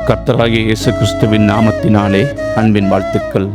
கர்த்தராகிய இயேசு கிறிஸ்துவின் நாமத்தினாலே அன்பின் வாழ்த்துக்கள்.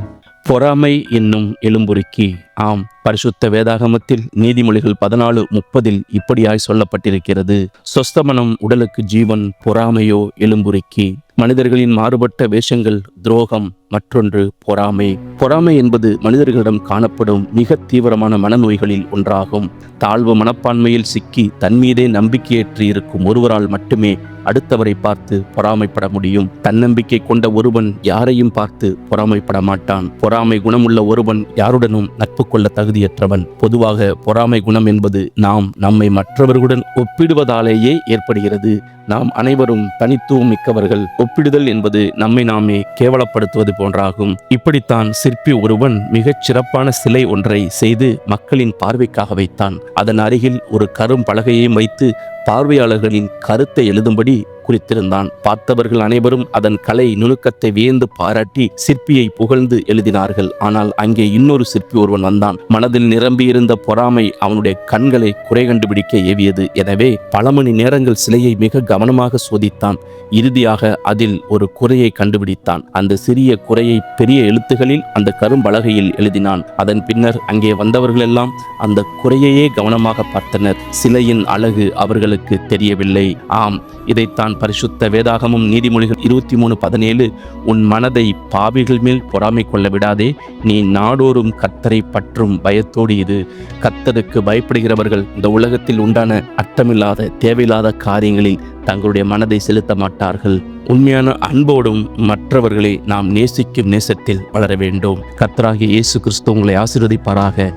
பொறாமை என்னும் எலும்புருக்கி. ஆம், பரிசுத்த வேதாகமத்தில் நீதிமொழிகள் 14:30 இப்படியாய் சொல்லப்பட்டிருக்கிறது. சொஸ்தமனம் உடலுக்கு ஜீவன், பொறாமையோ எலும்புருக்கி. மனிதர்களின் மாறுபட்ட வேஷங்கள் துரோகம், மற்றொன்று பொறாமை. பொறாமை என்பது மனிதர்களிடம் காணப்படும் மிக தீவிரமான மனநோய்களில் ஒன்றாகும். தாழ்வு மனப்பான்மையில் சிக்கி தன்மீதே நம்பிக்கையற்று இருக்கும் ஒருவரால் மட்டுமே அடுத்தவரை பார்த்து பொறாமைப்பட முடியும். தன்னம்பிக்கை கொண்ட ஒருவன் யாரையும் பார்த்து பொறாமைப்பட மாட்டான். பொறாமை குணமுள்ள ஒருவன் யாருடனும் நட்பு கொள்ள தகுதியற்றவன். பொதுவாக பொறாமை குணம் என்பது நாம் நம்மை மற்றவர்களுடன் ஒப்பிடுவதாலேயே ஏற்படுகிறது. நாம் அனைவரும் தனித்துவம் மிக்கவர்கள். ஒப்பிடுதல் என்பது நம்மை நாமே கேவலப்படுத்துவது போன்றாகும். இப்படித்தான் சிற்பி ஒருவன் மிகச் சிறப்பான சிலை ஒன்றை செய்து மக்களின் பார்வைக்காக வைத்தான். அதன் அருகில் ஒரு கரும் பலகையையும் வைத்து பார்வையாளர்களின் கருத்தை எழுதும்படி குறித்திருந்தான். பார்த்தவர்கள் அனைவரும் அதன் கலை நுணுக்கத்தை வியந்து பாராட்டி சிற்பியை புகழ்ந்து எழுதினார்கள். ஆனால் அங்கே இன்னொரு சிற்பி ஒருவன் வந்தான். மனதில் நிரம்பியிருந்த பொறாமை அவனுடைய கண்களை குறை கண்டுபிடிக்க ஏவியது. எனவே பல மணி நேரங்கள் சிலையை மிக கவனமாக சோதித்தான். இறுதியாக அதில் ஒரு குறையை கண்டுபிடித்தான். அந்த சிறிய குறையை பெரிய எழுத்துகளில் அந்த கரும்பலகையில் எழுதினான். அதன் பின்னர் அங்கே வந்தவர்கள் எல்லாம் அந்த குறையையே கவனமாக பார்த்தனர். சிலையின் அழகு அவர்களுக்கு தெரியவில்லை. ஆம், இதைத்தான் பரிசுத்த வேதாகமும் நீதிமொழிகள் 23:17 உன் மனதை பாவிகள் மேல் பொறாமை கொள்ள விடாதே, நீ நாடோறும் கர்த்தரை பற்றும் பயத்தோடு இரு. கர்த்தருக்கு பயப்படுகிறவர்கள் இந்த உலகத்தில் உண்டான அர்த்தமில்லாத தேவையில்லாத காரியங்களில் தங்களுடைய மனதை செலுத்த மாட்டார்கள். உண்மையான அன்போடும் மற்றவர்களை நாம் நேசிக்கும் நேசத்தில் வளர வேண்டும். கர்த்தராகிய இயேசு கிறிஸ்து உங்களை ஆசீர்வதிப்பாராக.